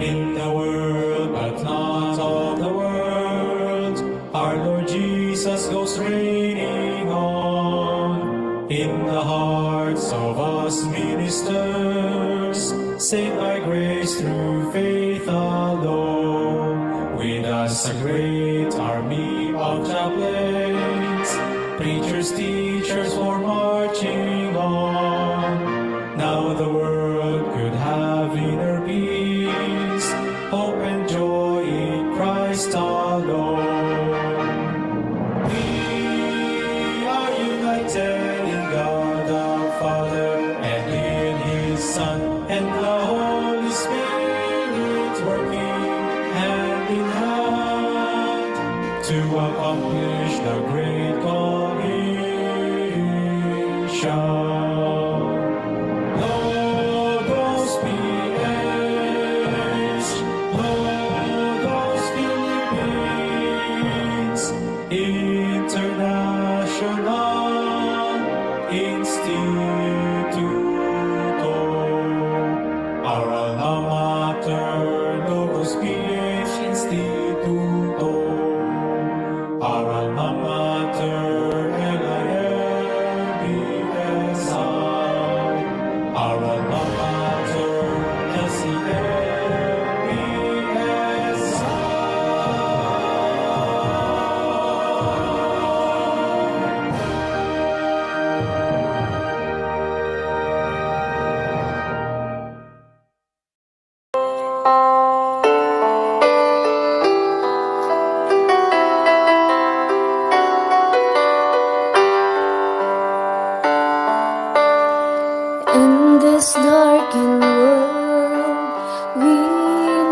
in the world, but not of the world. Our Lord Jesus goes reigning on in the hearts of us ministers. Save thy grace through faith alone. With us a great army of chaplains, preachers, teachers for marching on. Now the world could have inner peace, hope and joy in Christ alone. We are united in God our Father and in His Son and the Holy Spirit, working hand in hand to accomplish the great commission. Logos PH, Logos Philippines, International Instituto. Our alma mater, Logos PH Instituto. Our alma mater, LILBSI. Our alma mater, In this darkened world, we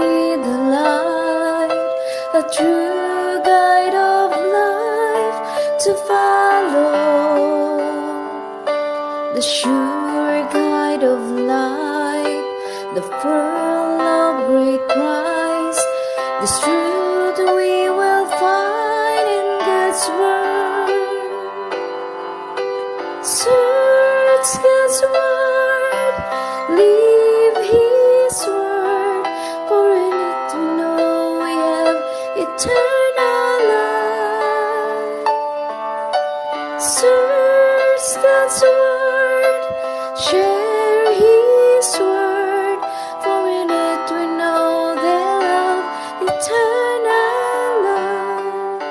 need the light, a true guide of life to follow. The sure guide of life, the pearl of great price, this truth we will find in God's word. Search God's word, leave His word, for in it we know we have eternal life. Search God's word, share His word, for in it we know they'll have eternal life.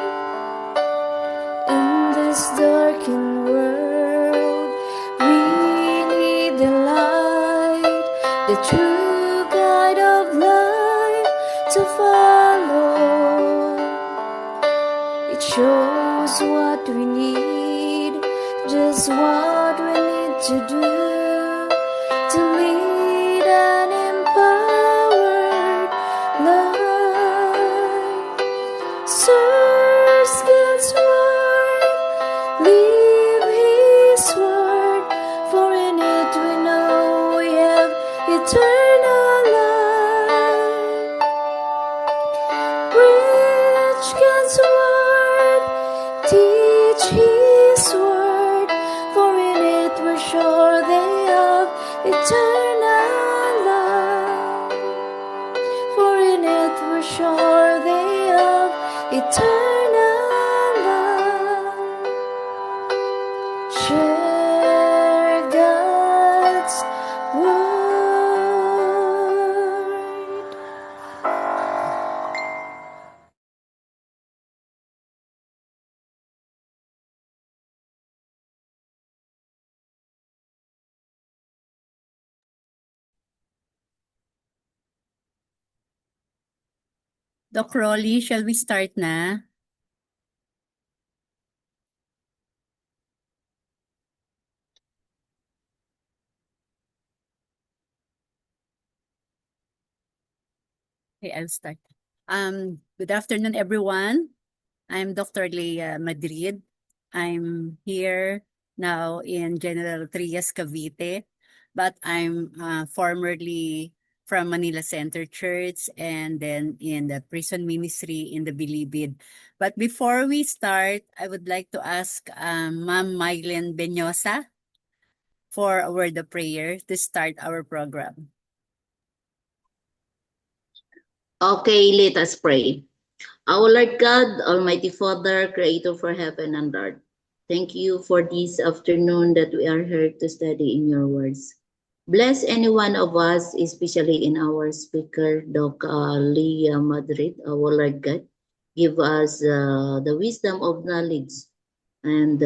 In this darkened world, we need the light, the true guide of life to follow. It shows what we need, just what we need to do to lead an empowered life. Search God's word, leave His word, for in it we know we have eternal life. Preach God's word, teach His word, for in it we're sure they have eternal life. For in it we're sure they have eternal life. Share God's word. Doc Rolly, shall we start na? Okay, I'll start. Good afternoon, everyone. I'm Dr. Leah Madrid. I'm here now in General Trias, Cavite, but I'm formerly from Manila Center Church and then in the prison ministry in the Bilibid. But before we start, I would like to ask Ma'am Mylene Benyosa for a word of prayer to start our program. Okay, let us pray. Our Lord God, Almighty Father, Creator for heaven and earth, thank you for this afternoon that we are here to study in your words. Bless any one of us, especially in our speaker, Dr. Leah Madrid, our Lord God. Give us the wisdom of knowledge and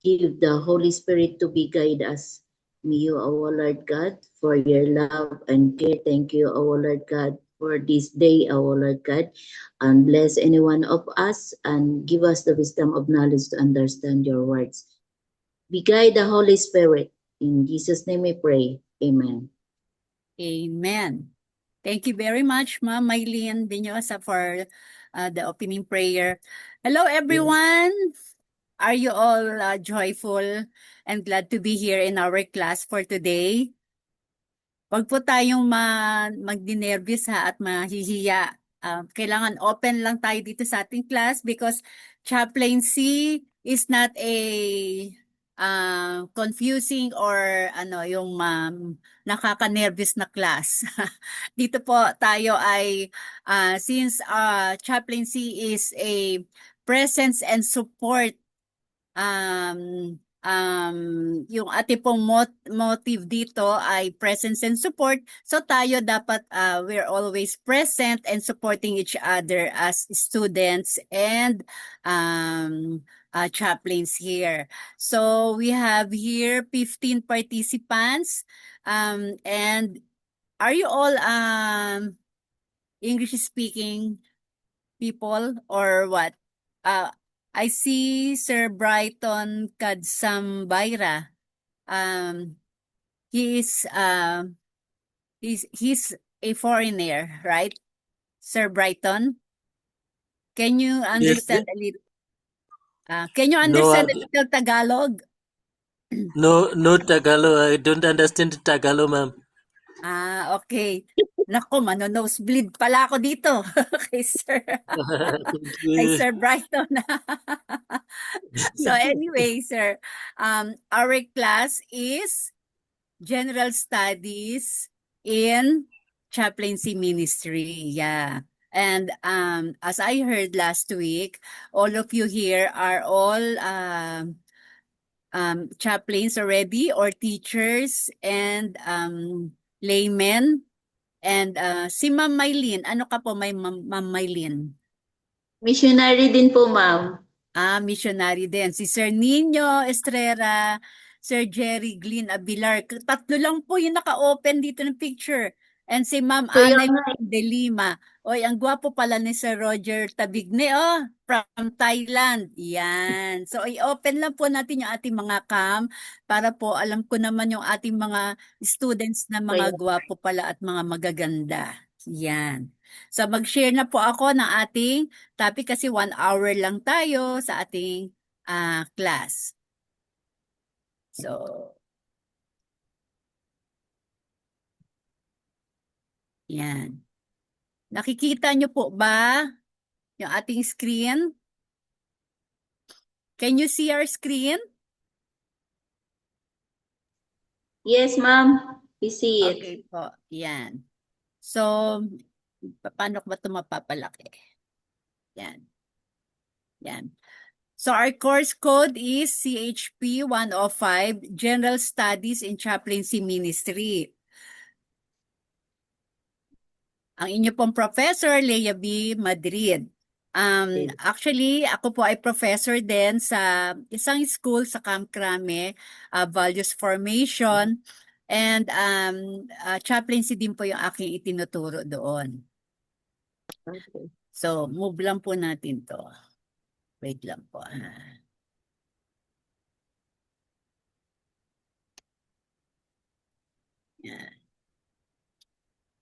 give the Holy Spirit to be guide us. May you, our Lord God, for your love and care. Thank you, our Lord God, for this day, our Lord God, and bless any one of us and give us the wisdom of knowledge to understand your words. Be guide the Holy Spirit. In Jesus' name we pray. Amen. Amen. Thank you very much, Ma'am Maylene Binyosa, for the opening prayer. Hello, everyone. Are you all joyful and glad to be here in our class for today? Huwag po tayong magdinervyos at mahihiya. Kailangan open lang tayo dito sa ating class because chaplaincy is not a confusing or yung nakaka-nervous na class. Dito po tayo ay since chaplaincy is a presence and support, yung ating pong motive dito ay presence and support. So tayo dapat we're always present and supporting each other as students and chaplains here. So we have here 15 participants, and are you all English speaking people or what? I see Sir Brighton Kadsambayra. He's a foreigner, right? Sir Brighton, can you understand a little? Can you understand a little Tagalog? No Tagalog. I don't understand Tagalog, ma'am. Okay. Nako, mano-nosebleed pala ako dito kay Sir, kay Sir Brighton. So anyway, sir, our class is General Studies in Chaplaincy Ministry. Yeah. And as I heard last week, all of you here are all chaplains already or teachers and laymen. And si Ma'am Maylene, ano ka po, Ma'am Maylene? Missionary din po, ma'am. Missionary din. Si Sir Nino Estrera, Sir Jerry Glynn Abilar. Tatlo lang po yung naka-open dito ng picture. And si Ma'am Kaya Anay nga, de Lima. Oy, ang gwapo pala ni Sir Roger Tabigne, from Thailand. Yan. So, i-open lang po natin yung ating mga cam para po alam ko naman yung ating mga students na mga Kaya- gwapo pala at mga magaganda. Yan. So, mag-share na po ako ng ating topic kasi 1 hour lang tayo sa ating class. So, yan. Nakikita nyo po ba yung ating screen? Can you see our screen? Yes, ma'am. We see it. Okay po, yan. So, paano ba ito mapapalaki? Yan. Yan. So, our course code is CHP 105, General Studies in Chaplaincy Ministry. Ang inyo pong professor, Leah B. Madrid. Actually, ako po ay professor din sa isang school sa Camp Crame, Values Formation, and chaplaincy din po yung aking itinuturo doon. Okay. So, move lang po natin to. Wait lang po. Yan.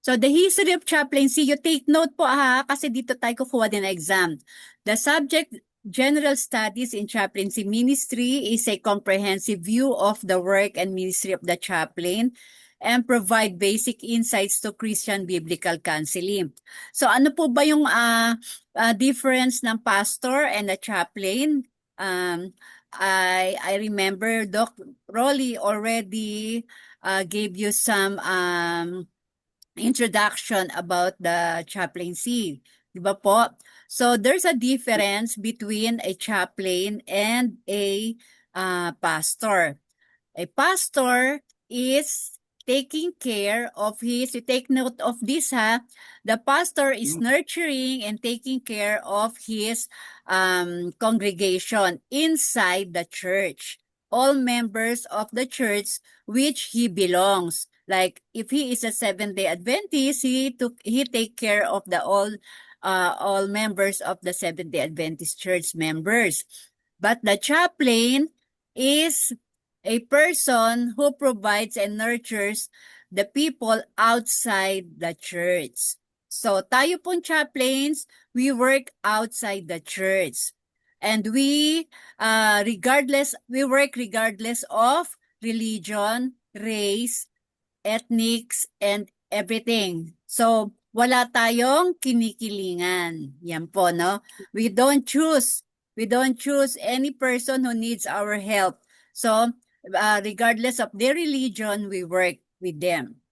So, the history of chaplaincy, you take note po kasi dito tayo kukuha din na exam. The subject, General Studies in Chaplaincy Ministry, is a comprehensive view of the work and ministry of the chaplain and provide basic insights to Christian biblical counseling. So, ano po ba yung difference ng pastor and a chaplain? I remember Doc Rolly already gave you some introduction about the chaplaincy. Di ba po? So there's a difference between a chaplain and a pastor. A pastor is taking care of his, you take note of this ha, the pastor is nurturing and taking care of his congregation inside the church. All members of the church which he belongs. Like if he is a Seventh-day Adventist, he take care of the all members of the Seventh-day Adventist church members. But the chaplain is a person who provides and nurtures the people outside the church. So tayo pong chaplains, we work outside the church. And we work regardless of religion, race, ethnics, and everything. So wala tayong kinikilingan. Yan po, no? We don't choose any person who needs our help. So regardless of their religion, we work with them.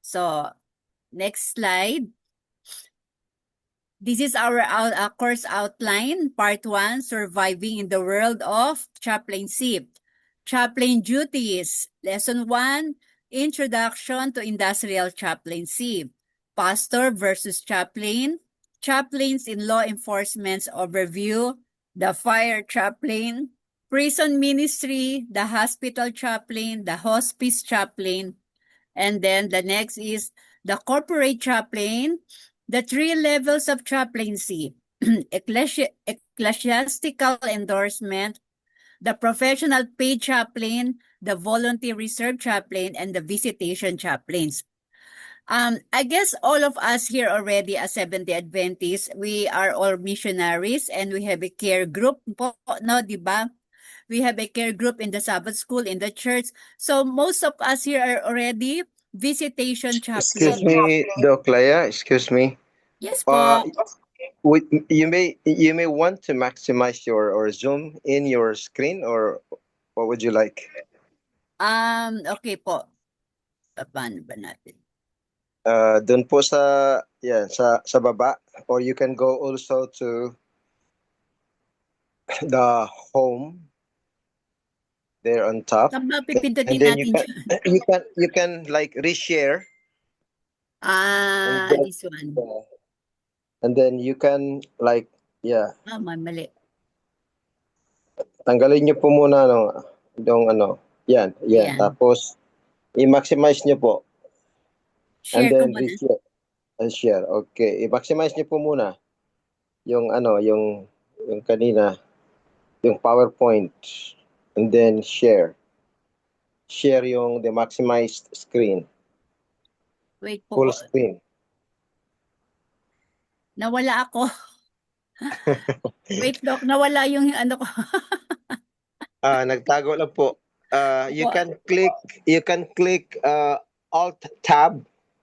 So next slide. This is our course outline, part 1, Surviving in the World of Chaplaincy. Chaplain Duties, Lesson 1, Introduction to Industrial Chaplaincy. Pastor versus Chaplain, Chaplains in Law Enforcement's Overview, the Fire Chaplain, Prison Ministry, the Hospital Chaplain, the Hospice Chaplain, and then the next is the Corporate Chaplain, the 3 levels of chaplaincy, ecclesiastical endorsement, the professional paid chaplain, the volunteer reserve chaplain, and the visitation chaplains. I guess all of us here already as Seventh-day Adventists, we are all missionaries and we have a care group po, no, di ba? We have a care group in the Sabbath school, in the church. So most of us here are already visitation chaplains. Excuse me, Doc Laya, excuse me. Yes po. You may want to maximize your or zoom in your screen, or what would you like? Okay po. Paano ba natin? Doon po sa baba, or you can go also to the home there on top. Saan ba pipindutin And then natin dyan? you can like reshare. This one. And then you can like Mali. tanggalin niyo po muna yan. Ayan. Tapos i-maximize niyo po. Share And ko then muna. share. Okay, i-maximize niyo po muna yung yung kanina, yung PowerPoint, and then share yung the maximized screen, Wait po. full screen. Nawala ako. Wait, Doc. Nawala yung ano ko. Nagtago lang po. You can click alt tab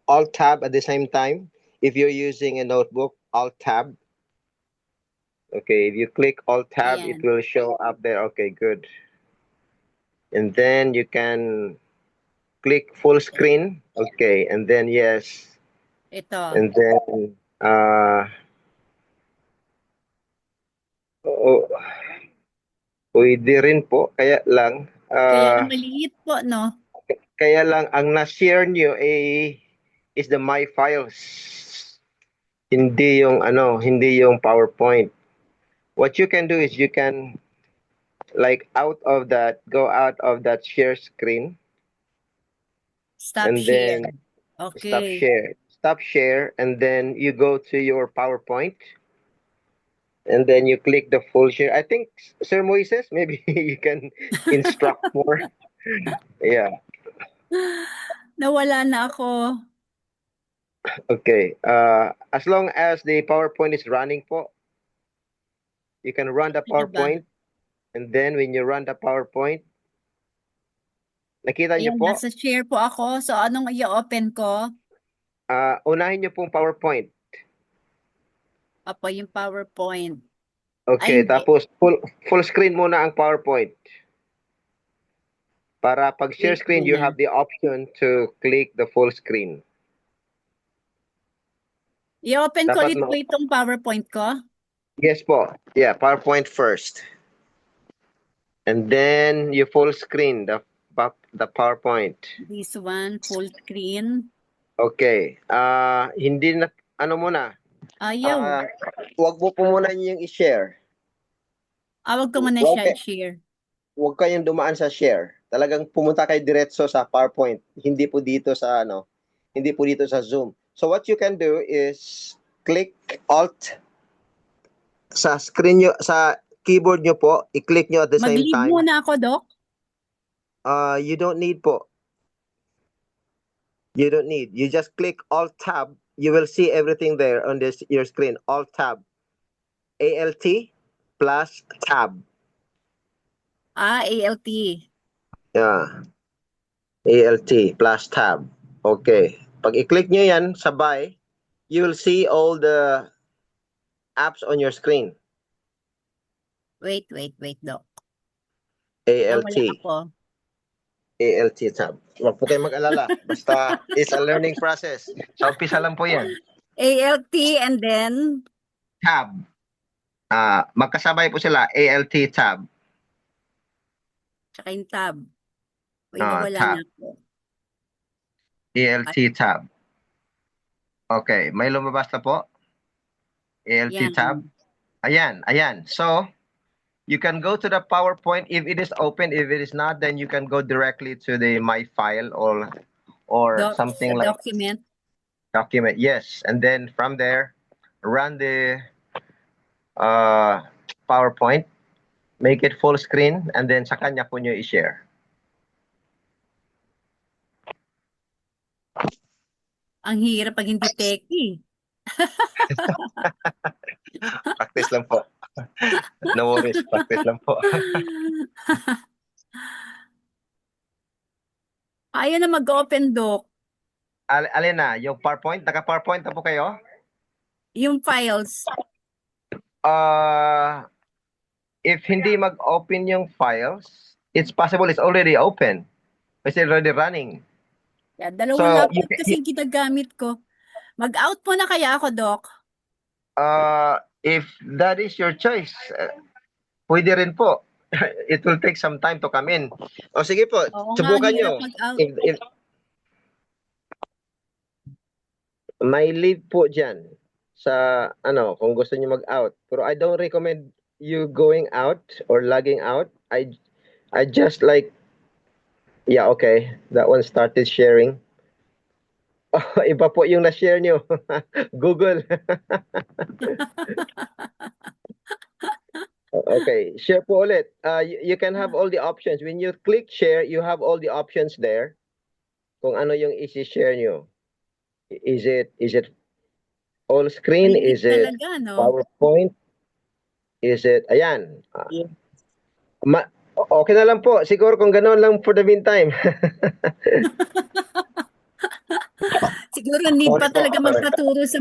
at the same time if you're using a notebook. Alt tab. Okay, if you click alt tab, Ayan. it will show up there. Okay, good. And then you can click full screen. Okay, and then yes. Ito. And then pwede rin po, kaya lang Kaya maliit po, no? kaya lang ang na-share nyo is the my files, hindi yung PowerPoint. What you can do is you can like go out of that share screen. Stop And share. then Okay. stop share, and then you go to your PowerPoint, and then you click the full share. I think Sir Moises, maybe you can instruct more. Yeah. Nawala na ako. Okay. As long as the PowerPoint is running po, you can run the Ano ba? PowerPoint, and then when you run the PowerPoint, nakita niyo Ayan, po, nasa share po ako. So, anong i-open ko? unahin niyo pong PowerPoint. Apo, yung PowerPoint. Okay, hindi. tapos full screen muna ang PowerPoint. Para pag share Wait screen, you muna. have the option to click the full screen. I-open ko Dapat ulit po itong PowerPoint ko. Yes po. Yeah, PowerPoint first. And then you full screen the PowerPoint. This one, full screen. Okay. Hindi na, ano muna, Ayaw. wag mo po muna yung i-share. Wag ko muna siya Okay. i-share. Huwag kayong dumaan sa share. Talagang pumunta kayo diretso sa PowerPoint. Hindi po dito sa hindi po dito sa Zoom. So what you can do is click Alt sa screen nyo, sa keyboard nyo po, i-click nyo at the same Mag-leave time. muna ako, Doc. You don't need po. You don't need. You just click Alt Tab. You will see everything there on your screen. Alt Tab. ALT plus Tab. ALT. Yeah. ALT plus Tab. Okay. Pag i-click nyo yan, sabay, you will see all the apps on your screen. Wait, Doc. ALT. Nawala ako. ALT tab. Huwag po kayong mag-alala. Basta it's a learning process. Sa umpisa lang po yan. ALT and then Tab. Magkasabay po sila. ALT tab. tsaka yung tab. Wait, Ah, nawala tab. na ako. ALT tab. Okay. May lumabas na po. ALT Yan. tab. Ayan. So, you can go to the PowerPoint if it is open. If it is not, then you can go directly to the My File or something like Document. document. Yes, and then from there, run the PowerPoint, make it full screen, and then sa kanya po nyo i-share. Ang hirap pag hindi techie. Practice lang po. No worries, practice lang po. Ayaw na mag-open, Doc. Alin na, yung PowerPoint? Naka-PowerPoint na po kayo? Yung files. If hindi mag-open yung files, it's possible it's already open. It's already running. Yeah, dalawang So, laptop kasi ginagamit ko. Mag-out po na kaya ako, Doc? If that is your choice, pwede rin po. It will take some time to come in. O sige po, Oo nga, subukan hirap nyo. mag-out. If may leave po dyan sa kung gusto niyo mag-out. Pero I don't recommend you going out or logging out. I just like, yeah, okay. That one started sharing. Oh, iba po yung na-share nyo. Google. Okay, share po ulit. You can have all the options. When you click share, you have all the options there. Kung ano yung i-share nyo. Is it all screen? Maliit Is it talaga, no? PowerPoint? Is it, ayan. Okay na lang po. Siguro kung gano'n lang for the meantime. Siguro need pa talaga magpaturo sa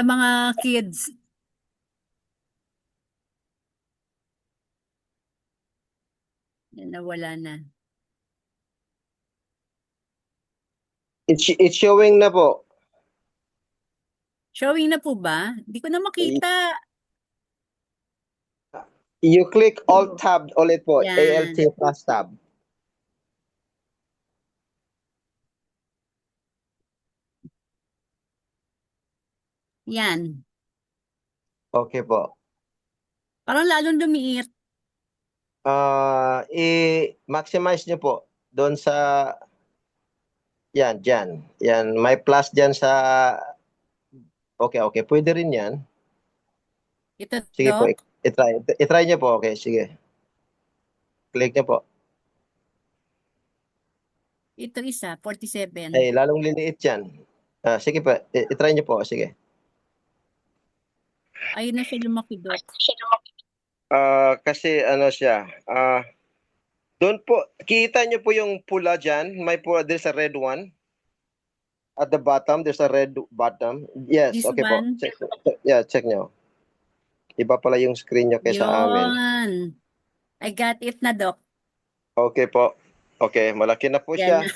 mga kids. Yan, nawala na. It's showing na po. Showing na po ba? Hindi ko na makita. You click Alt Tab ulit po. Yan. ALT plus Tab. Yan. Okay po. Parang lalong lumiit. I-maximize nyo po doon sa yan, dyan. Yan, may plus dyan sa okay, pwede rin yan. Ito, Sige po, Doc. i-try nyo po. Okay, sige. Click nyo po. Ito isa, 47. Ay, lalong liliit yan. Sige po, i-try nyo po. Sige. Ayun na siya lumaki, Doc. Kasi siya. Doon po, kita nyo po yung pula dyan. May pula, there's a red one. At the bottom, there's a red bottom. Yes, This okay one? po. Check nyo. Iba pala yung screen nyo kaysa amin. Yun. I got it na, Doc. Okay po. Okay, malaki na po siya. Yan.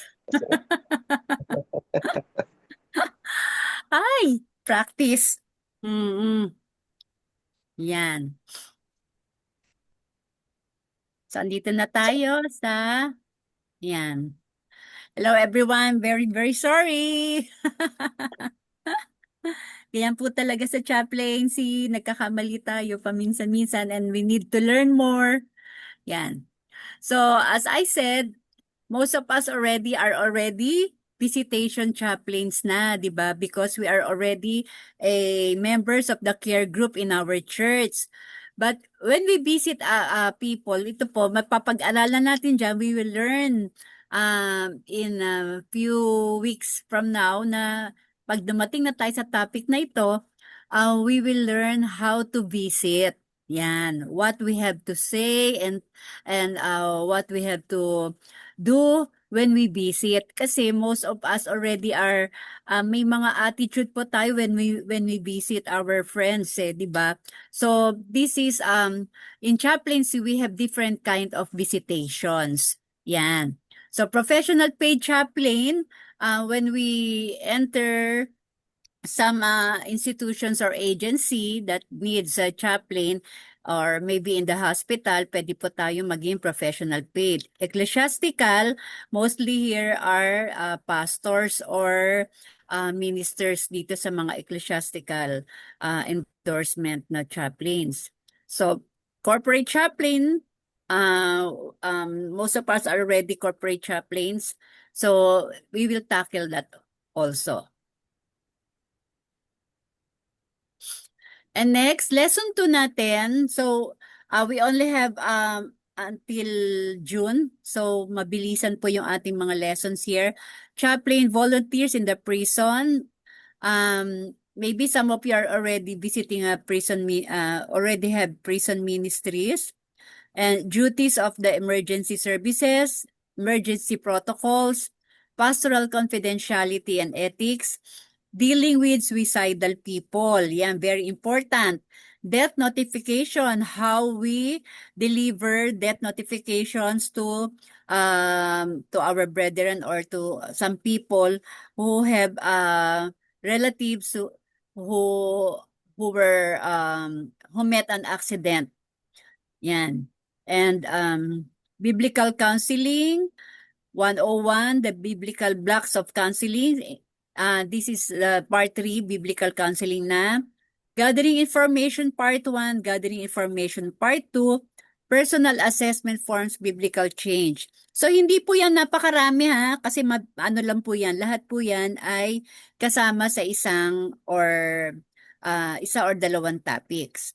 Ay, Ay, practice. Yan. So, andito na tayo sa, yan. Hello everyone, very, very sorry. Ganyan po talaga sa chaplaincy, nagkakamali tayo paminsan-minsan and we need to learn more. Yan. So, as I said, most of us are already visitation chaplains na, di ba? Because we are already members of the care group in our church. But when we visit people, ito po, mapapag-aralan natin dyan, we will learn in a few weeks from now na pag dumating na tayo sa topic na ito, we will learn how to visit. Yan, what we have to say and what we have to do when we visit. Kasi most of us already are may mga attitude po tayo when we visit our friends, di ba? So this is in chaplaincy we have different kind of visitations. Yan. So professional paid chaplain, when we enter some institutions or agency that needs a chaplain or maybe in the hospital, pwede po tayo maging professional paid. Ecclesiastical, mostly here are pastors or ministers dito sa mga ecclesiastical endorsement na chaplains. So, corporate chaplain, most of us are already corporate chaplains. So, we will tackle that also. And next, lesson 2 natin. So, we only have until June. So, mabilisan po yung ating mga lessons here. Chaplain volunteers in the prison. Maybe some of you are already visiting a prison, already have prison ministries. And duties of the emergency services, emergency protocols, pastoral confidentiality and ethics, dealing with suicidal people. Yan, very important. Death notification, how we deliver death notifications to our brethren or to some people who have relatives who were who met an accident. Yan. And biblical counseling, 101, the biblical blocks of counseling. This is part 3, biblical counseling na. Gathering information, part 1. Gathering information, part 2. Personal assessment forms biblical change. So, hindi po yan napakarami ha, kasi ano lang po yan, lahat po yan ay kasama sa isa or dalawang topics.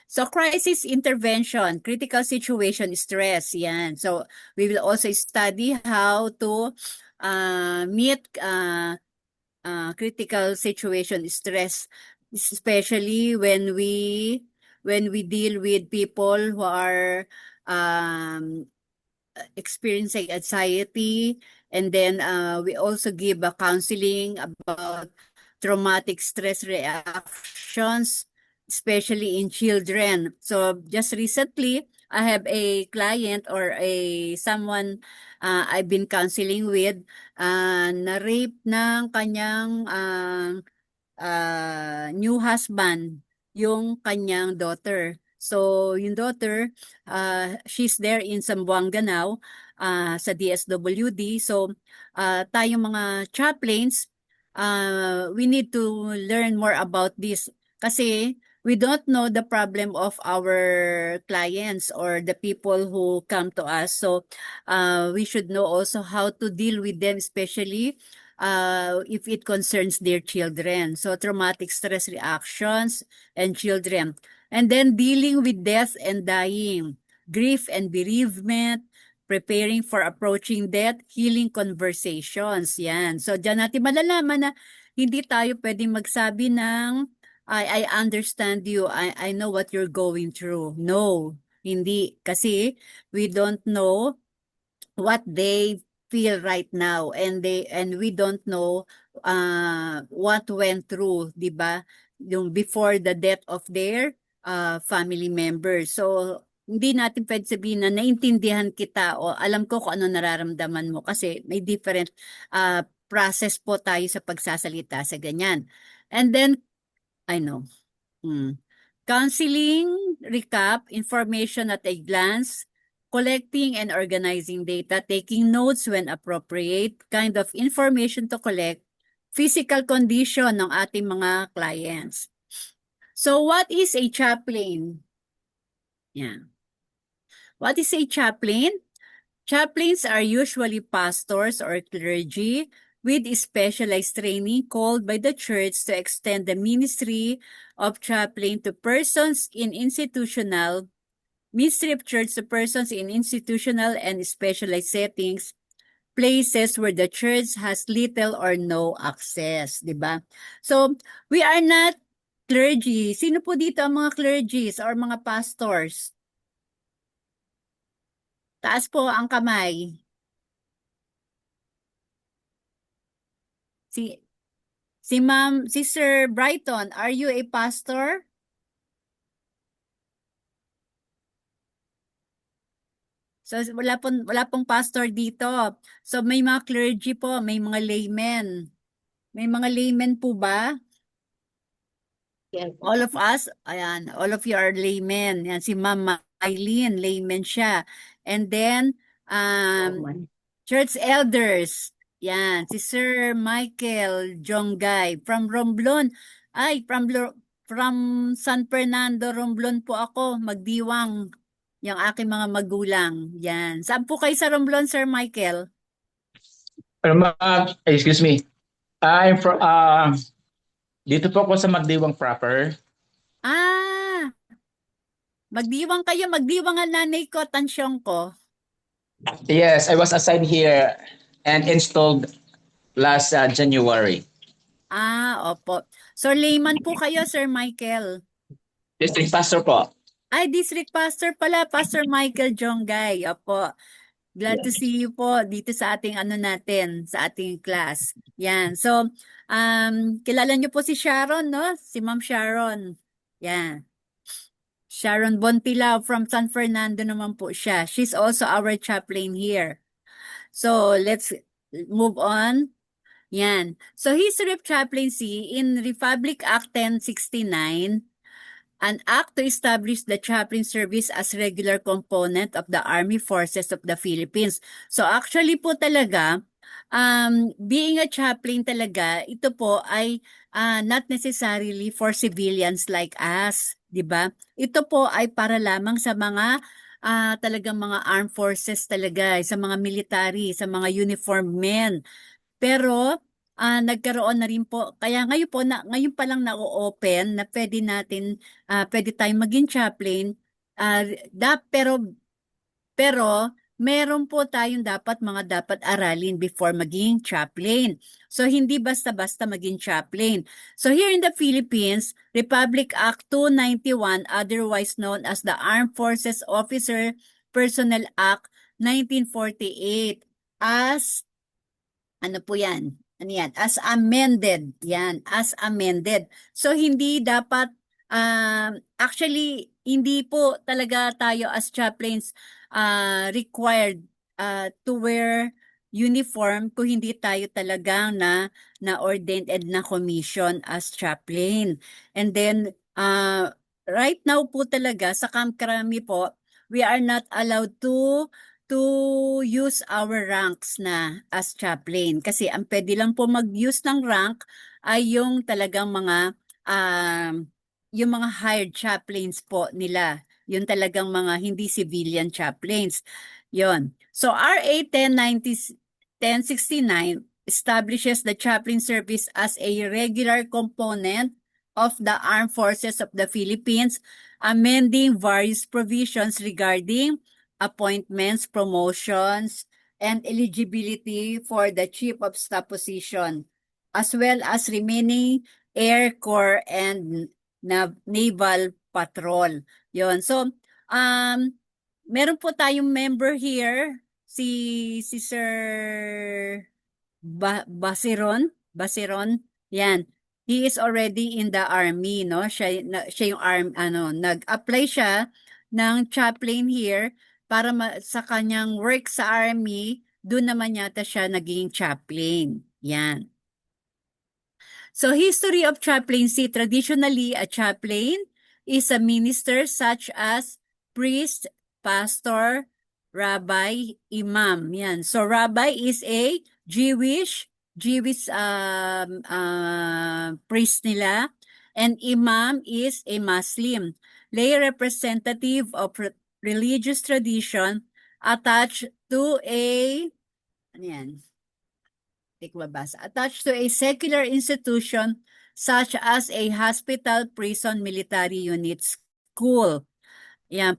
So, crisis intervention, critical situation stress, yan. So, we will also study how to meet critical situation stress, especially when we deal with people who are experiencing anxiety, and then we also give a counseling about traumatic stress reactions, especially in children. So just recently, I have a client or someone I've been counseling with, na-rape ng kanyang new husband, yung kanyang daughter. So yung daughter, she's there in Zamboanga now, sa DSWD. So tayong mga chaplains, we need to learn more about this kasi we don't know the problem of our clients or the people who come to us. So we should know also how to deal with them, especially if it concerns their children. So traumatic stress reactions and children. And then dealing with death and dying, grief and bereavement, preparing for approaching death, healing conversations. Yan. So dyan natin malalaman na hindi tayo pwedeng magsabi ng I understand you, I know what you're going through. No, hindi. Kasi we don't know what they feel right now, and we don't know what went through, di ba? Yung before the death of their family members. So hindi natin pwede sabihin na naintindihan kita o alam ko kung ano nararamdaman mo kasi may different process po tayo sa pagsasalita sa ganyan. And then, I know. Counseling, recap, information at a glance, collecting and organizing data, taking notes when appropriate, kind of information to collect, physical condition ng ating mga clients. So what is a chaplain? Yeah. What is a chaplain? Chaplains are usually pastors or clergy with specialized training called by the church to extend the ministry of chaplain to persons in institutional, ministry of church to persons in institutional and specialized settings, places where the church has little or no access, di ba? So, we are not clergy. Sino po dito ang mga clergies or mga pastors? Taas po ang kamay. Si Ma'am, si Sir Brighton, are you a pastor? So wala pong pastor dito. So may mga clergy po, may mga laymen. May mga laymen po ba? Yes. All of us, ayan, all of you are laymen. Yan si Ma'am Eileen, layman siya. And then church elders. Yan, si Sir Michael Jonggay from Romblon. Ay, from San Fernando, Romblon po ako, magdiwang yung aking mga magulang. Yan. Saan po kayo sa Romblon, Sir Michael? Excuse me. I'm from dito po ako sa Magdiwang proper. Magdiwang kayo, magdiwang ang nanay ko, tansyong ko. Yes, I was assigned here and installed last January. Opo. So layman po kayo, Sir Michael. District pastor po. Ay, district pastor pala, Pastor Michael Jonggay. Opo. Glad to see you po dito sa ating natin, sa ating class. Yan. So, kilala niyo po si Sharon, no? Si Ma'am Sharon. Yan. Sharon Bontilao from San Fernando naman po siya. She's also our chaplain here. So, let's move on. Yan. So, history of chaplaincy in Republic Act 1069, an act to establish the chaplain service as regular component of the Army Forces of the Philippines. So, actually po talaga, being a chaplain talaga, ito po ay not necessarily for civilians like us, di ba? Ito po ay para lamang sa mga talagang mga armed forces talaga, sa mga military, sa mga uniformed men. Pero nagkaroon na rin po, kaya ngayon pa lang na-open na pwede tayong maging chaplain, pero meron po tayong dapat aralin before maging chaplain. So, hindi basta-basta maging chaplain. So, here in the Philippines, Republic Act 291, otherwise known as the Armed Forces Officer Personnel Act 1948, as, po yan? Ano yan? As amended. Yan, as amended. So, hindi dapat, actually, hindi po talaga tayo as chaplains required to wear uniform kung hindi tayo talagang na-ordained and na-commission as chaplain. And then, right now po talaga, sa Camp Crame po, we are not allowed to use our ranks na as chaplain. Kasi ang pwede lang po mag-use ng rank ay yung talagang yung mga hired chaplains po nila. Yung talagang mga hindi civilian chaplains. Yon. So RA 1069 establishes the chaplain service as a regular component of the Armed Forces of the Philippines, amending various provisions regarding appointments, promotions, and eligibility for the Chief of Staff position, as well as remaining Air Corps and Naval Patrol. Yon. So, meron po tayong member here, si Sir Basiron. Yan. He is already in the army, no? Siya yung nag-apply siya ng chaplain here para sa kanyang work sa army, doon naman yata siya naging chaplain. Yan. So history of chaplaincy. Traditionally, a chaplain is a minister such as priest, pastor, rabbi, imam. Yan. So rabbi is a Jewish priest nila, and imam is a Muslim, lay representative of religious tradition attached to a attached to a secular institution such as a hospital, prison, military unit, school,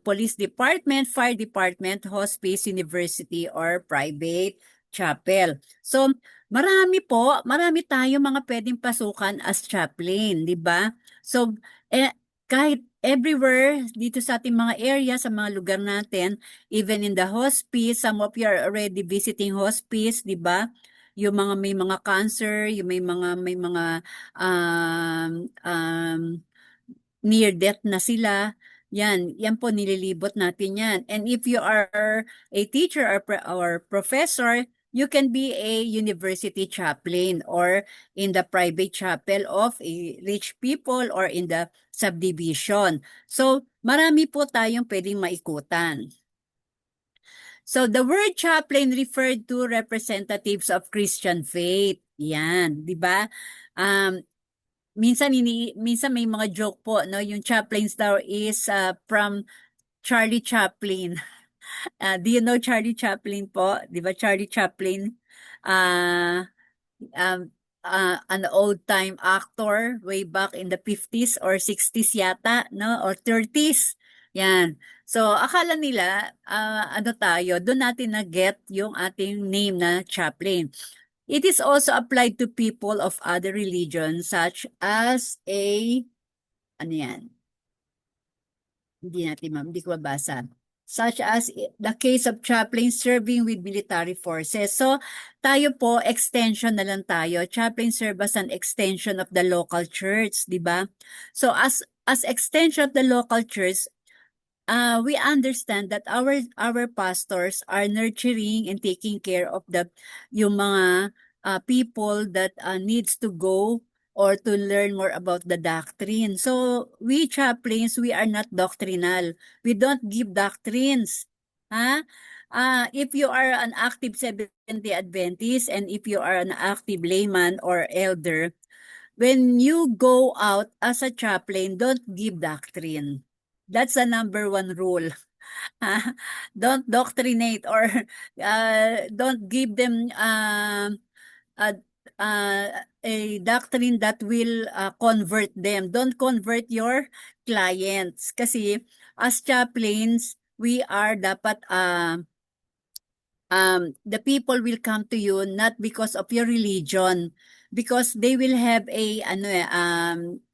police department, fire department, hospice, university, or private chapel. So, marami tayong mga pwedeng pasukan as chaplain, di ba? So, kahit everywhere dito sa ating mga area, sa mga lugar natin, even in the hospice, some of you are already visiting hospice, di ba? Yung mga may mga cancer, yung may mga near death na sila. Yan po nililibot natin yan. And if you are a teacher or professor, you can be a university chaplain or in the private chapel of a rich people or in the subdivision. So, marami po tayong pwedeng maikutan. So, the word chaplain referred to representatives of Christian faith. Yan, di ba? Minsan may mga joke po, no? Yung chaplains daw is from Charlie Chaplin. Do you know Charlie Chaplin po? Di ba Charlie Chaplin? An old-time actor way back in the 50s or 60s yata, no? Or 30s. Yan. So, akala nila, doon natin na-get yung ating name na chaplain. It is also applied to people of other religions such as hindi ko mabasa. Such as the case of chaplains serving with military forces. So, tayo po, extension na lang tayo. Chaplain serve as an extension of the local church, di ba? So, as extension of the local church, we understand that our pastors are nurturing and taking care of yung mga people that needs to go or to learn more about the doctrine. So, we chaplains, we are not doctrinal. We don't give doctrines. If you are an active Seventh-day Adventist and if you are an active layman or elder, when you go out as a chaplain, don't give doctrine. That's the number one rule. Don't doctrinate or don't give them a doctrine that will convert them. Don't convert your clients. Kasi as chaplains, we are dapat the people will come to you not because of your religion, because they will have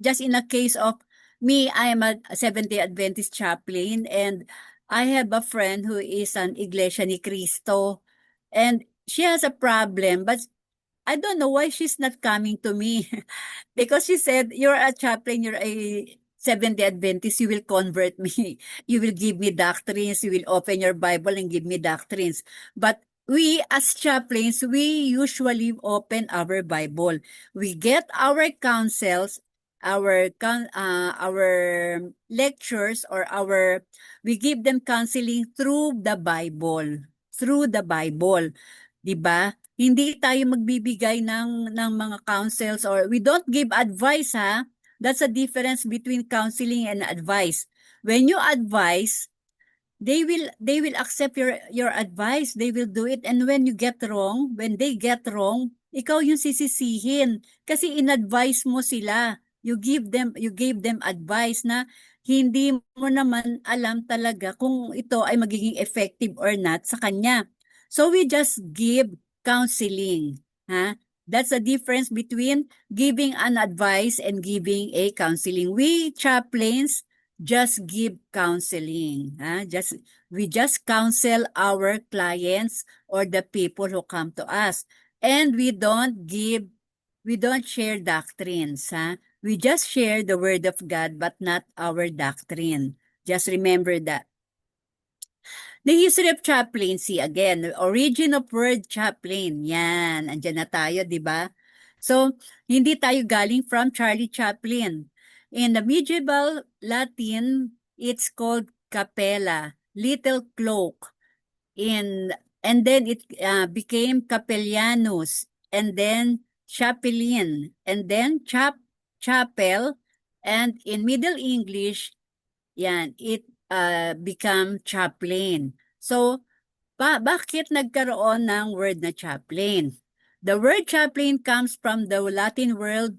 just in a case of me, I am a Seventh-day Adventist chaplain, and I have a friend who is an Iglesia ni Cristo, and she has a problem, but I don't know why she's not coming to me. Because she said, you're a chaplain, you're a Seventh-day Adventist, you will convert me. You will give me doctrines, you will open your Bible and give me doctrines. But we as chaplains, we usually open our Bible. We get our counsels, our lectures, or we give them counseling through the Bible. Through the Bible. Diba? Hindi tayo magbibigay ng mga counsels, or we don't give advice, ha? That's a difference between counseling and advice. When you advise, they will accept your advice. They will do it. And when you get wrong, when they get wrong, ikaw yung sisisihin kasi in-advise mo sila. You gave them advice na hindi mo naman alam talaga kung ito ay magiging effective or not sa kanya. So we just give counseling, ha? That's the difference between giving an advice and giving a counseling. We chaplains just give counseling. We just counsel our clients or the people who come to us. And we don't share doctrines. We just share the word of God, but not our doctrine. Just remember that. The history of chaplaincy, again, the origin of word chaplain. Yan, andyan na tayo, di ba? So, hindi tayo galing from Charlie Chaplin. In the medieval Latin, it's called capella, little cloak. And then it became capellanus, and then chapelin, and then chapel, and in Middle English, yan, it become chaplain. So, bakit nagkaroon ng word na chaplain? The word chaplain comes from the Latin word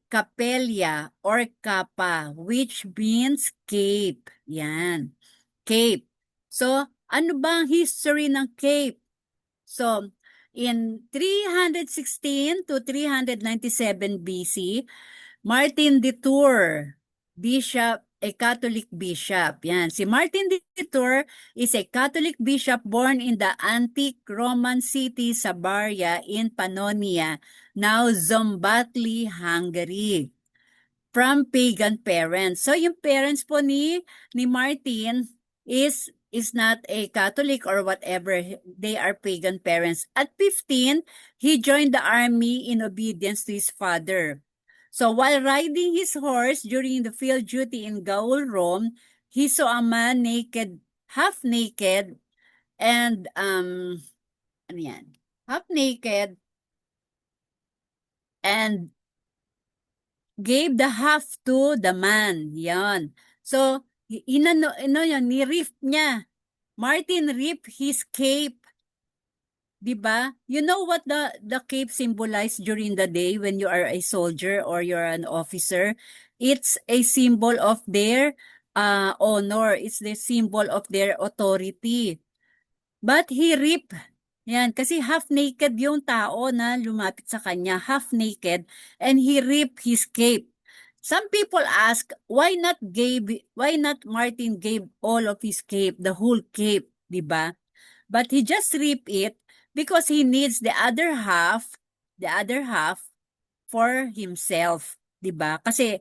capella or capa, which means cape. Yan, cape. So, ano ba ang history ng cape? So, in 316 to 397 BC, Martin de Tours, bishop, a Catholic bishop. Yan. Si Martin de Tours is a Catholic bishop born in the antique Roman city Sabaria in Pannonia, now Szombathely, Hungary, from pagan parents. So yung parents po ni Martin is not a Catholic or whatever. They are pagan parents. At 15, he joined the army in obedience to his father. So while riding his horse during the field duty in Gaul, Rome, he saw a man naked, half naked, and ano yan? Half naked, and gave the half to the man. Yan. So, ni-ripped niya. Martin ripped his cape. Diba? You know what the cape symbolized during the day when you are a soldier or you're an officer? It's a symbol of their honor. It's the symbol of their authority. But he ripped. Yan, kasi half naked yung tao na lumapit sa kanya, half naked, and he ripped his cape. Some people ask, why not Martin gave all of his cape, the whole cape, diba? But he just ripped it because he needs the other half for himself, diba? Kasi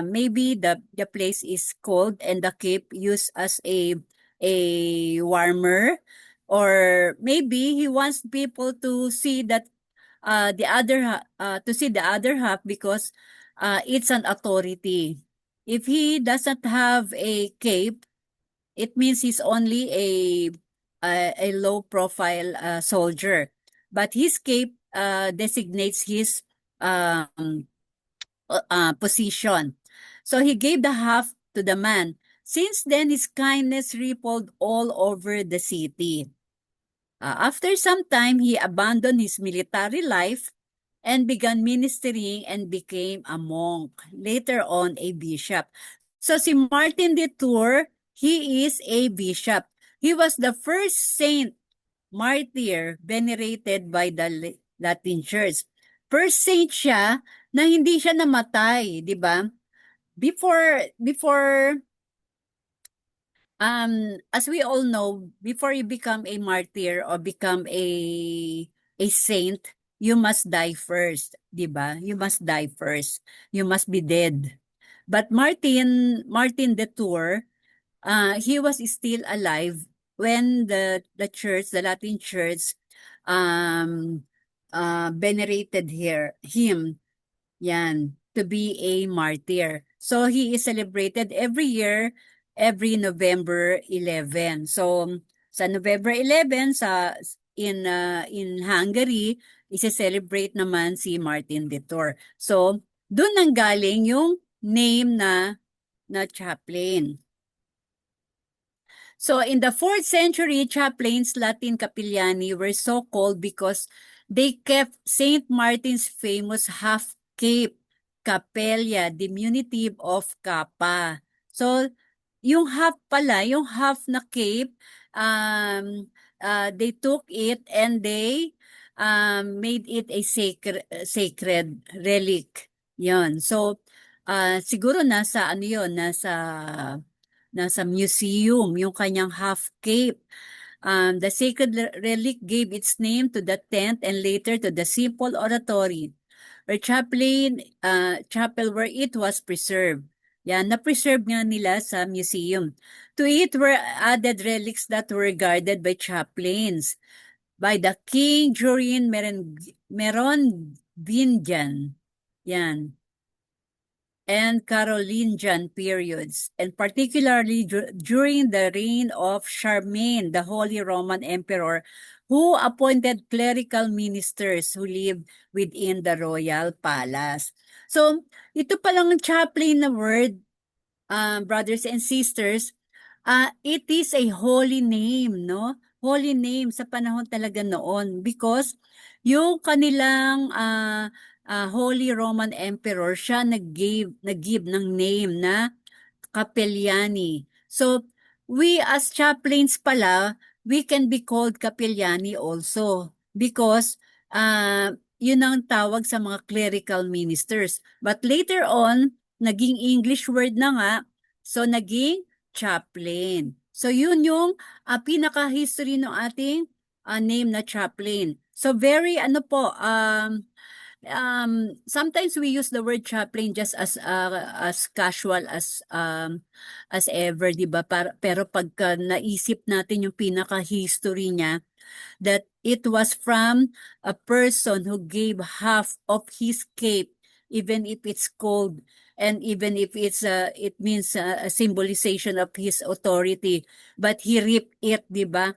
maybe the place is cold and the cape used as a warmer, or maybe he wants people to see that the other half because it's an authority. If he doesn't have a cape, it means he's only a low profile soldier. But his cape designates his position. So he gave the half to the man. Since then, his kindness rippled all over the city. After some time, he abandoned his military life and began ministering and became a monk, later on a bishop. So si Martin de Tours, he is a bishop. He was the first saint martyr venerated by the Latin Church. First saint siya na hindi siya namatay, di ba? Before as we all know, before you become a martyr or become a saint, you must die first, di ba? You must die first. You must be dead. But Martin de Tours, he was still alive when the church, the Latin Church, venerated him, yan, to be a martyr. So he is celebrated every year, every November 11. So sa November 11 in Hungary, isi-celebrate naman si Martin de Tours. So doon nanggaling yung name na chaplain. So in the 4th century, chaplains, Latin capellani, were so called because they kept Saint Martin's famous half cape, capella, diminutive of capa. So yung half pala, yung half na cape, they took it and they made it a sacred relic. Yon. So siguro nasa ano yon, nasa museum yung kanyang half cape. The sacred relic gave its name to the tent and later to the simple oratory or chapel where it was preserved. Yan, na-preserve nga nila sa museum. To it were added relics that were guarded by chaplains by the king during Merovingian. Yan. And Carolingian periods, and particularly during the reign of Charlemagne, the Holy Roman Emperor, who appointed clerical ministers who lived within the royal palace. So, ito palang chaplain na word, brothers and sisters, it is a holy name, no? Holy name sa panahon talaga noon because yung kanilang Holy Roman Emperor, siya nag-give ng name na Capellani. So, we as chaplains pala, we can be called Capellani also because yun ang tawag sa mga clerical ministers. But later on, naging English word na nga, so naging chaplain. So yun yung pinaka-history ng ating name na chaplain. So very sometimes we use the word chaplain just as casual as ever, 'di ba? Pero pagka naisip natin yung pinaka-history niya, that it was from a person who gave half of his cape, even if it's cold, and even if it means a symbolization of his authority, but he ripped it, 'di ba?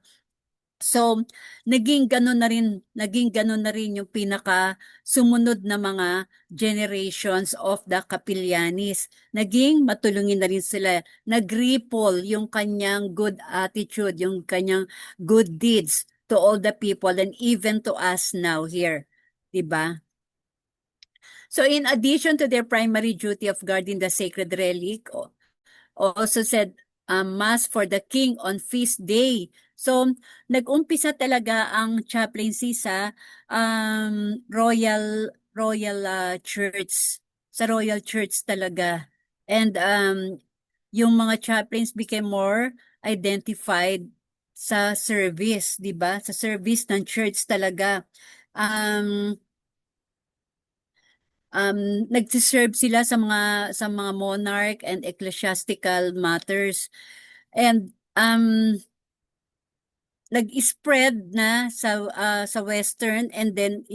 So, naging ganun na rin yung pinaka sumunod na mga generations of the Capellanis. Naging matulungin na rin sila. Nag-ripple yung kanyang good attitude, yung kanyang good deeds to all the people and even to us now here. Diba? So, in addition to their primary duty of guarding the sacred relic, also said Mass for the King on feast day. So, nag-umpisa talaga ang chaplaincy sa royal church, sa royal church talaga. And yung mga chaplains became more identified sa service, 'di ba? Sa service ng church talaga. Nagsiserve sila sa mga monarch and ecclesiastical matters. And nag-spread na sa western, and then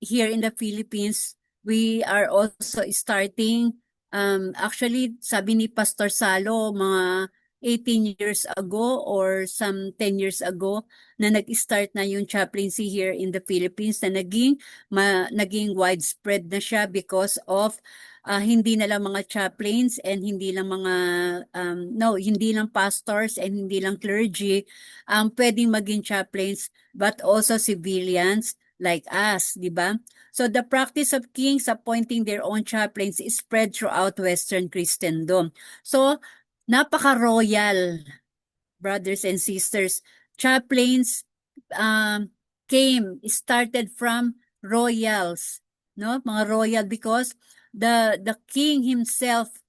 here in the Philippines we are also starting, actually sabi ni Pastor Salo mga 18 years ago or some 10 years ago na nag-start na yung chaplaincy here in the Philippines na naging widespread na siya because of hindi na lang mga chaplains and hindi lang hindi lang pastors and hindi lang clergy pwedeng maging chaplains, but also civilians like us, di ba? So the practice of kings appointing their own chaplains is spread throughout Western Christendom. So napaka-royal, brothers and sisters. Chaplains started from royals, no? Mga royal, because the king himself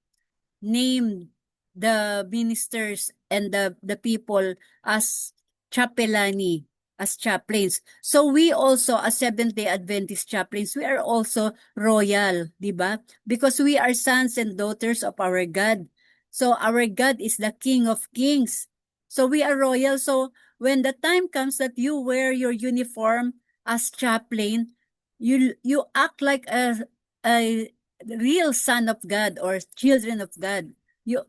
named the ministers and the people as chapelani, as chaplains. So we also, as Seventh-day Adventist chaplains, we are also royal, di ba? Because we are sons and daughters of our God. So our God is the King of Kings. So we are royal. So when the time comes that you wear your uniform as chaplain, you act like a real son of God or children of God.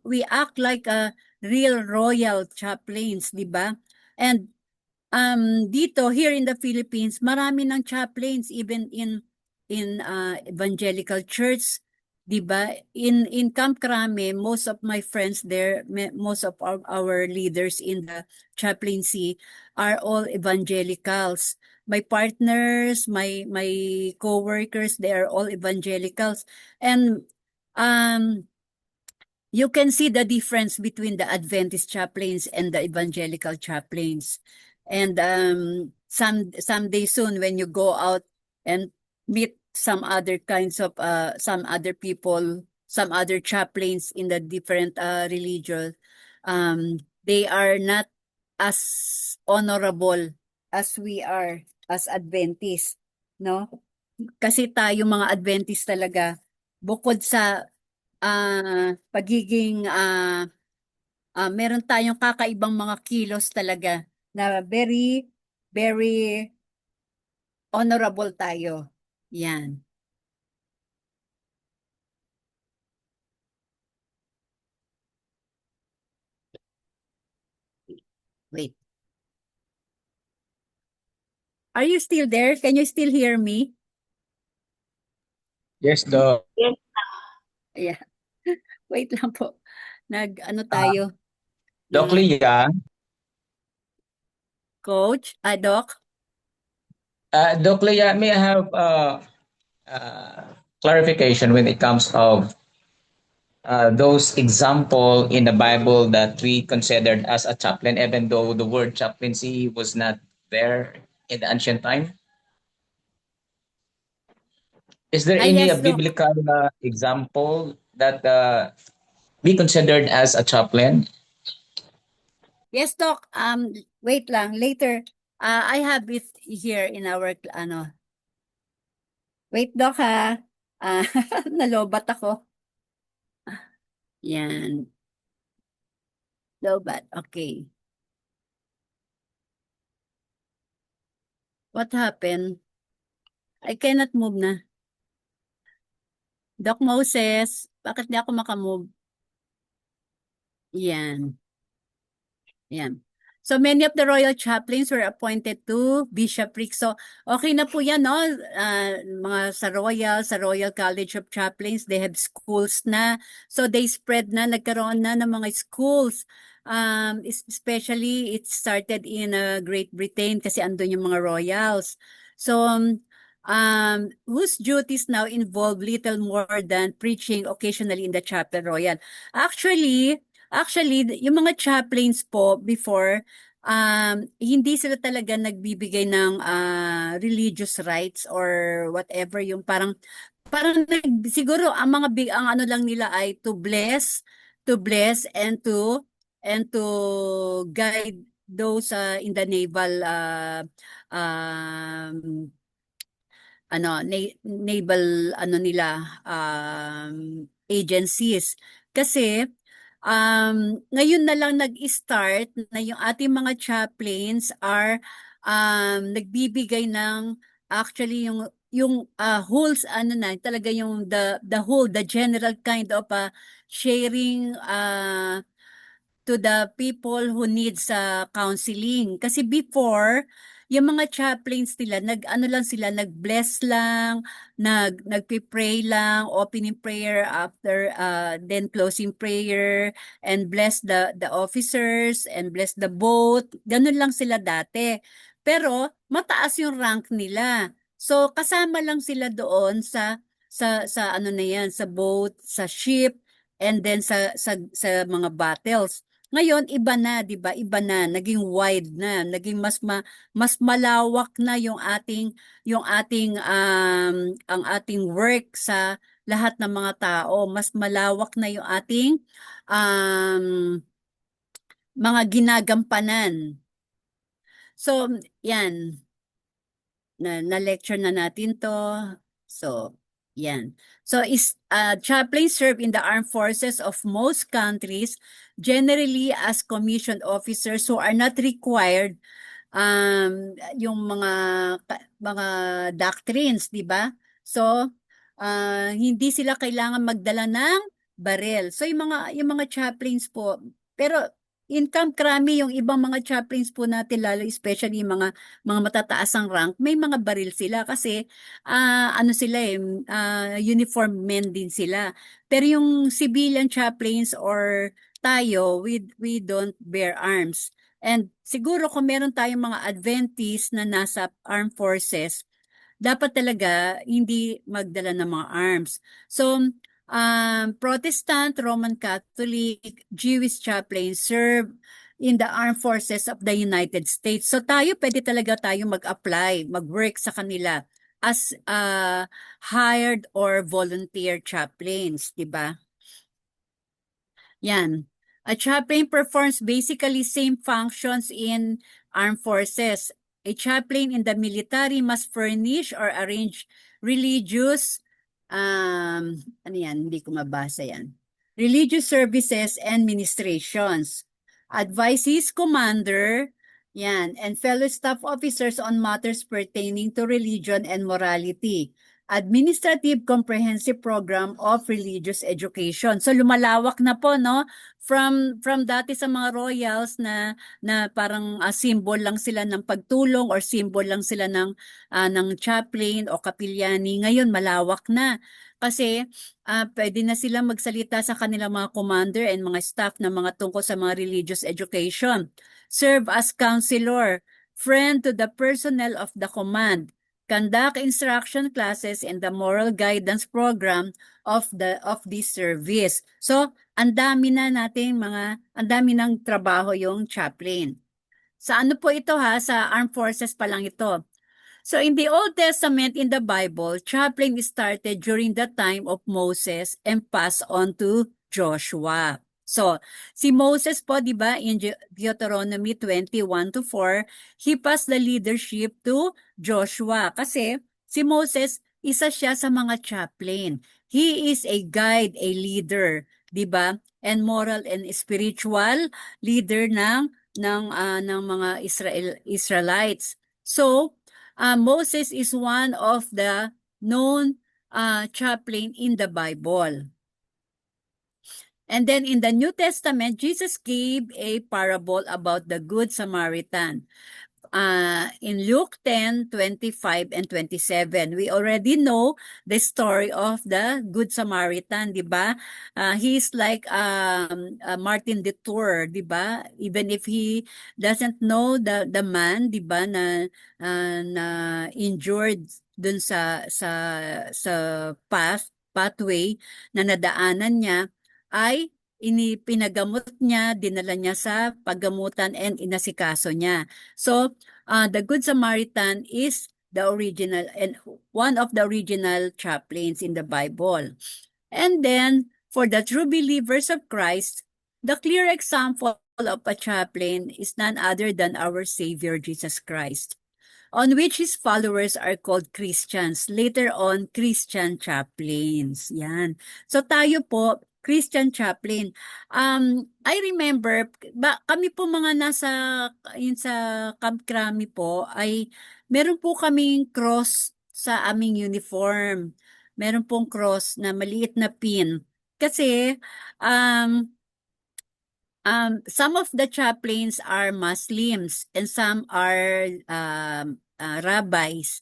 We act like a real royal chaplains, di ba? And dito here in the Philippines, marami ng chaplains even in evangelical church, di ba? In Camp Crame, most of my friends there, most of our leaders in the chaplaincy are all evangelicals. My partners, my co-workers, they are all evangelicals. And you can see the difference between the Adventist chaplains and the evangelical chaplains. And someday soon, when you go out and meet some other kinds of some other people, some other chaplains in the different religions, they are not as honorable as we are as Adventists, no? Kasi tayo mga Adventist talaga, bukod sa pagiging meron tayong kakaibang mga kilos talaga na very, very honorable tayo. Yan. Wait. Are you still there? Can you still hear me? Yes, Doc. Yeah. Wait lang po. Ano tayo? Doc Mga Lia, coach? Doc? Doc Lia, may I have clarification when it comes of those example in the Bible that we considered as a chaplain, even though the word chaplaincy was not there in the ancient time? Is there any Yes, Doc. biblical example that be considered as a chaplain? Yes, Doc. Wait lang. Later, I have it here in our, Wait, Doc, ha. Nalobat ako. Yan. Lobat. Okay. What happened? I cannot move na. Doc Moses, bakit di ako makamove? Yan. Yan. So many of the royal chaplains were appointed to bishopric. So okay na po yan, no? Mga sa Royal College of Chaplains, they have schools na. So they spread na, nagkaroon na ng mga schools. Especially it started in Great Britain kasi andun yung mga royals. So whose duties now involve little more than preaching occasionally in the chapel royal. Actually, yung mga chaplains po before, hindi sila talaga nagbibigay ng religious rights or whatever, yung parang siguro ang ang ano lang nila ay to bless and to guide those in the naval naval nila agencies. Kasi ngayon na lang nag-start na yung ating mga chaplains are nagbibigay ng actually yung whole talaga yung the general kind of sharing to the people who needs counseling. Kasi before, yung mga chaplains nila, nag-bless lang, nagpi-pray lang, opening prayer after, then closing prayer, and bless the officers, and bless the boat. Ganun lang sila dati. Pero, mataas yung rank nila. So, kasama lang sila doon sa ano na yan, sa boat, sa ship, and then sa mga battles. Ngayon iba na, 'di ba? Iba na, naging wide na, naging mas malawak na yung ating ang ating work sa lahat ng mga tao. Mas malawak na yung ating mga ginagampanan. So, yan. Na-lecture na natin to. So, yan. So, chaplains serve in the armed forces of most countries, generally as commissioned officers who are not required yung mga doctrines, di ba? So, hindi sila kailangan magdala ng barel. So, yung mga chaplains po, pero in Camp Crame, yung ibang mga chaplains po natin, lalo especially yung mga matataas ang rank, may mga baril sila kasi ano sila uniform men din sila. Pero yung civilian chaplains or tayo, we don't bear arms. And siguro kung meron tayong mga Adventist na nasa armed forces, dapat talaga hindi magdala ng mga arms. So, Protestant, Roman Catholic, Jewish chaplains serve in the armed forces of the United States. So pwede talaga tayo mag-apply, mag-work sa kanila as hired or volunteer chaplains, di ba? Yan. A chaplain performs basically same functions in armed forces. A chaplain in the military must furnish or arrange religious Ano yan? Hindi ko mabasa yan. Religious services and ministrations. Advise his commander, yan, and fellow staff officers on matters pertaining to religion and morality. Administrative comprehensive program of religious education. So lumalawak na po, no? From dati sa mga royals na parang symbol lang sila ng pagtulong or symbol lang sila ng chaplain o kapilyani. Ngayon malawak na kasi pwede na sila magsalita sa kanilang mga commander and mga staff na mga tungkol sa mga religious education. Serve as counselor, friend to the personnel of the command, conduct instruction classes in the moral guidance program of this service. So, ang dami ng trabaho yung chaplain. Sa ano po ito ha? Sa armed forces pa lang ito. So in the Old Testament, in the Bible, chaplain started during the time of Moses and passed on to Joshua. So, si Moses po, di ba, in Deuteronomy 21:4, he passed the leadership to Joshua. Kasi si Moses, isa siya sa mga chaplain. He is a guide, a leader, di ba? And moral and spiritual leader ng mga Israelites. So, Moses is one of the known chaplain in the Bible. And then in the New Testament, Jesus gave a parable about the Good Samaritan. In Luke 10:25 and 27, we already know the story of the Good Samaritan, di ba? He's like Martin Detour, di ba? Even if he doesn't know the man, di ba, na injured dun sa pathway na nadaanan niya, ay pinagamot niya, dinala niya sa paggamutan and inasikaso niya. So, the Good Samaritan is the original and one of the original chaplains in the Bible. And then, for the true believers of Christ, the clear example of a chaplain is none other than our Savior Jesus Christ, on which his followers are called Christians. Later on, Christian chaplains. Yan. So tayo po, Christian chaplain. I remember, kami po mga sa Camp Crami po, ay meron po kaming cross sa aming uniform. Meron pong cross na maliit na pin. Kasi, some of the chaplains are Muslims and some are rabbis.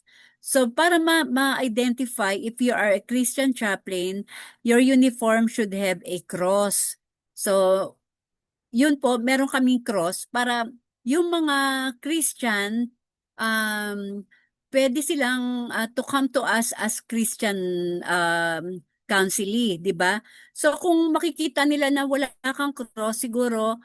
So para ma-identify if you are a Christian chaplain, your uniform should have a cross. So yun po, meron kaming cross para yung mga Christian, pwede silang to come to us as Christian counselee, di ba? So kung makikita nila na wala kang cross, siguro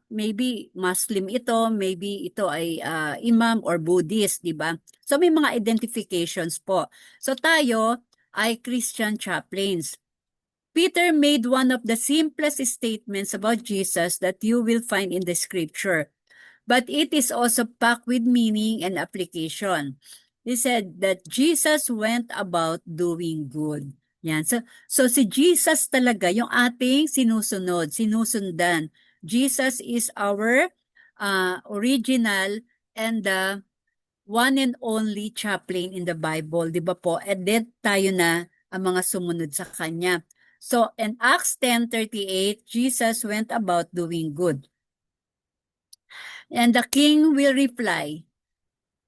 maybe Muslim ito, maybe ito ay imam or Buddhist, di ba? So may mga identifications po. So tayo ay Christian chaplains. Peter made one of the simplest statements about Jesus that you will find in the scripture, but it is also packed with meaning and application. He said that Jesus went about doing good. Yan. So si Jesus talaga yung ating sinusundan. Jesus is our original and the one and only chaplain in the Bible, di ba po? And then tayo na ang mga sumunod sa kanya. So in Acts 10:38, Jesus went about doing good. And the king will reply,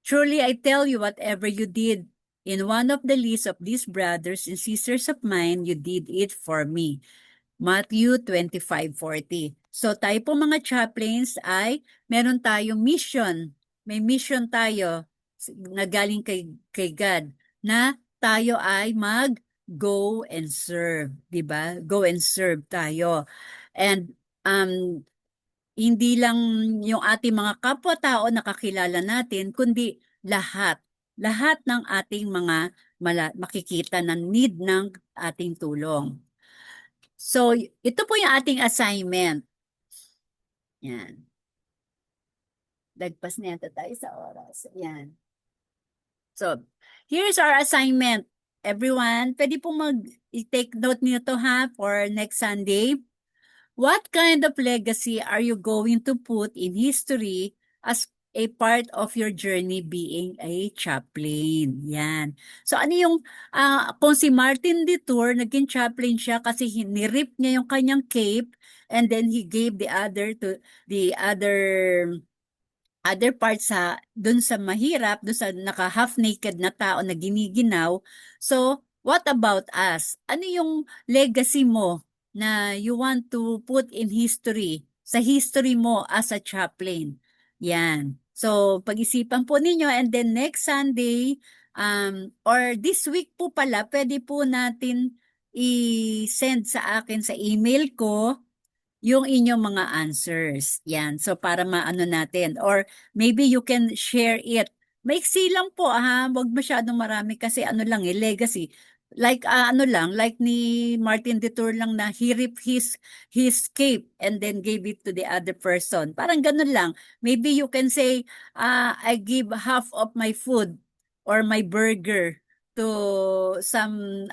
"Truly I tell you, whatever you did in one of the least of these brothers and sisters of mine, you did it for me." Matthew 25:40. So tayo po mga chaplains ay meron tayong mission. May mission tayo na galing kay God na tayo ay go and serve, 'di ba? Go and serve tayo. And hindi lang yung ating mga kapwa-tao nakakilala natin, kundi lahat ng ating mga makikita na need ng ating tulong. So, ito po yung ating assignment. Yan. Lagpas na yata tayo sa oras. Yan. So, here's our assignment. everyone, pwede po i-take note niyo to ha for next Sunday. What kind of legacy are you going to put in history as a part of your journey being a chaplain? Yan. So ano yung, kung si Martin Detour, naging chaplain siya kasi nirip niya yung kanyang cape and then he gave the other part sa dun sa mahirap, dun sa naka half naked na tao na giniginaw. So, what about us? Ano yung legacy mo na you want to put in history, sa history mo as a chaplain? Yan. So, pag-isipan po ninyo and then next Sunday or this week po pala, pwede po natin i-send sa akin sa email ko yung inyong mga answers. Yan. So, para maano natin. Or maybe you can share it. Maiksi lang po ha. Huwag masyadong marami kasi ano lang legacy. Like ano lang, like ni Martin Detour lang na he ripped his cape and then gave it to the other person. Parang ganun lang. Maybe you can say, I give half of my food or my burger to some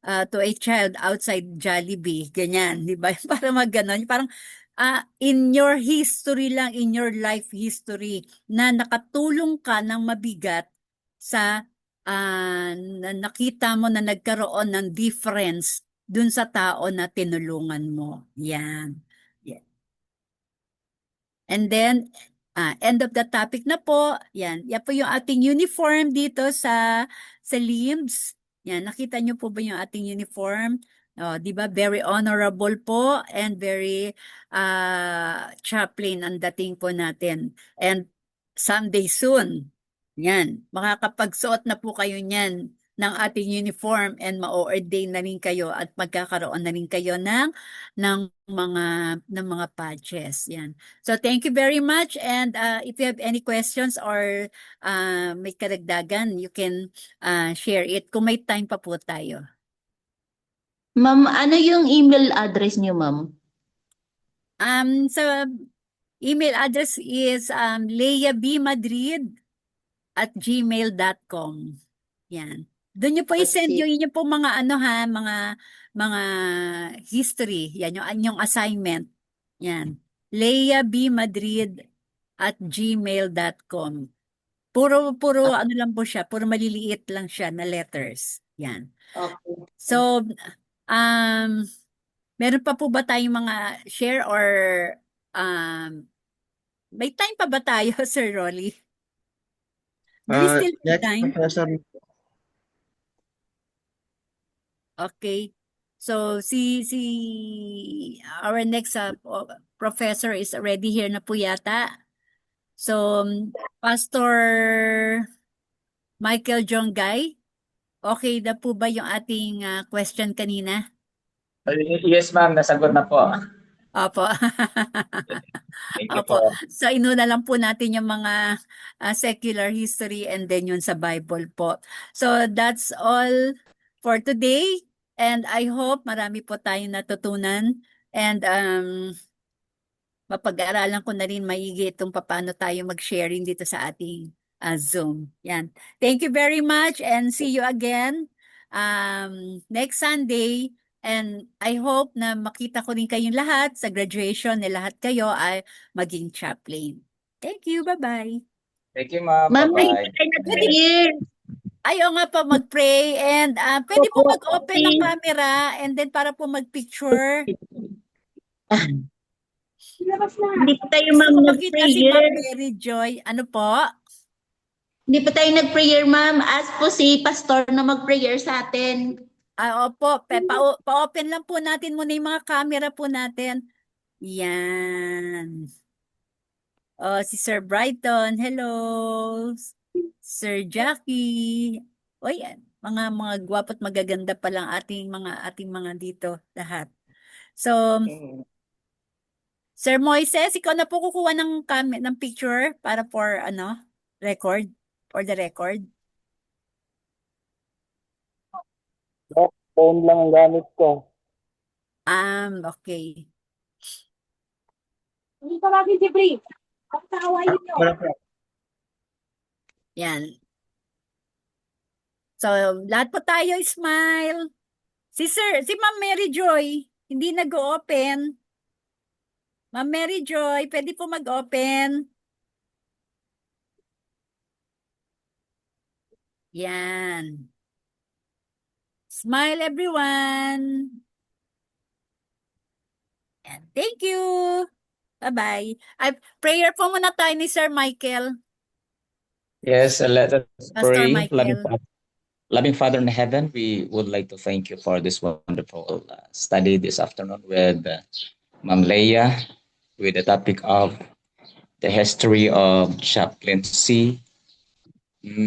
to a child outside Jollibee, ganyan, di ba? Para magganon, parang in your history lang, in your life history, na nakatulong ka ng mabigat sa na nakita mo na nagkaroon ng difference dun sa tao na tinulungan mo. Yan. Yeah. And then, end of the topic na po. Yan. Yan po yung ating uniform dito sa LIMS. Yan. Nakita nyo po ba yung ating uniform? Di ba? Very honorable po and very chaplain ang dating po natin. And someday soon, yan. Makakapagsuot na po kayo niyan ng ating uniform and ma-ordain na rin kayo at magkakaroon na rin kayo ng mga badges. Yan. So thank you very much and if you have any questions or may karagdagan, you can share it kung may time pa po tayo. Ma'am, ano yung email address niyo, ma'am? So email address is leabmadrid@gmail.com. Yan. Doon niyo po i-send yung inyo po mga mga history. Yan yung anyong assignment. Yan. leabmadrid@gmail.com. Puro ano lang po siya, puro maliliit lang siya na letters. Yan. Okay. So, meron pa po ba tayong mga share or may time pa ba tayo, Sir Rolly? Do we still have time? Professor. Okay. So our next professor is already here na po yata. So Pastor Michael Jonggay, okay na po ba yung ating question kanina? Yes, ma'am. Nasagot na po. Opo. Thank you Opo. po. So inuna lang po natin yung mga secular history and then yun sa Bible po. So that's all for today. And I hope marami po tayong natutunan and mapag-aaralan ko na rin maigi itong paano tayo mag-sharing dito sa ating Zoom. Yan. Thank you very much and see you again next Sunday. And I hope na makita ko rin kayong lahat sa graduation na lahat kayo ay maging chaplain. Thank you. Bye-bye. Thank you, ma'am. Ma'am, Bye-bye. Ayaw nga po mag-pray and pwede po mag-open ng camera and then para po mag-picture. Hindi pa tayo, ma'am, Gusto ko makita si Ma'am nag-prayer. Mary Joy. Ano po? Hindi pa tayo nag-prayer, ma'am. Ask po si pastor na mag-prayer sa atin. Opo. Pa-open lang po natin muna yung mga camera po natin. Yan. Si Sir Brighton. Hello. Sir Jackie. Oy, mga gwapo't magaganda pa lang ating mga dito lahat. So, Sir Moises, ikaw na po kukuha ng picture para for record, for the record. Phone lang ang gamit ko. Okay. Hindi ka lagi si Bri. Ang tawayin nyo. Yan. So, lahat po tayo smile. Si Ma'am Mary Joy, hindi nag-open. Ma'am Mary Joy, pwede po mag-open. Yan. Smile everyone. And thank you. Bye-bye. Prayer po muna tayo ni Sir Michael. Yes, let us Pastor pray. Michael. Loving Father in heaven, we would like to thank you for this wonderful study this afternoon with Ma'am Leia, with the topic of the history of chaplaincy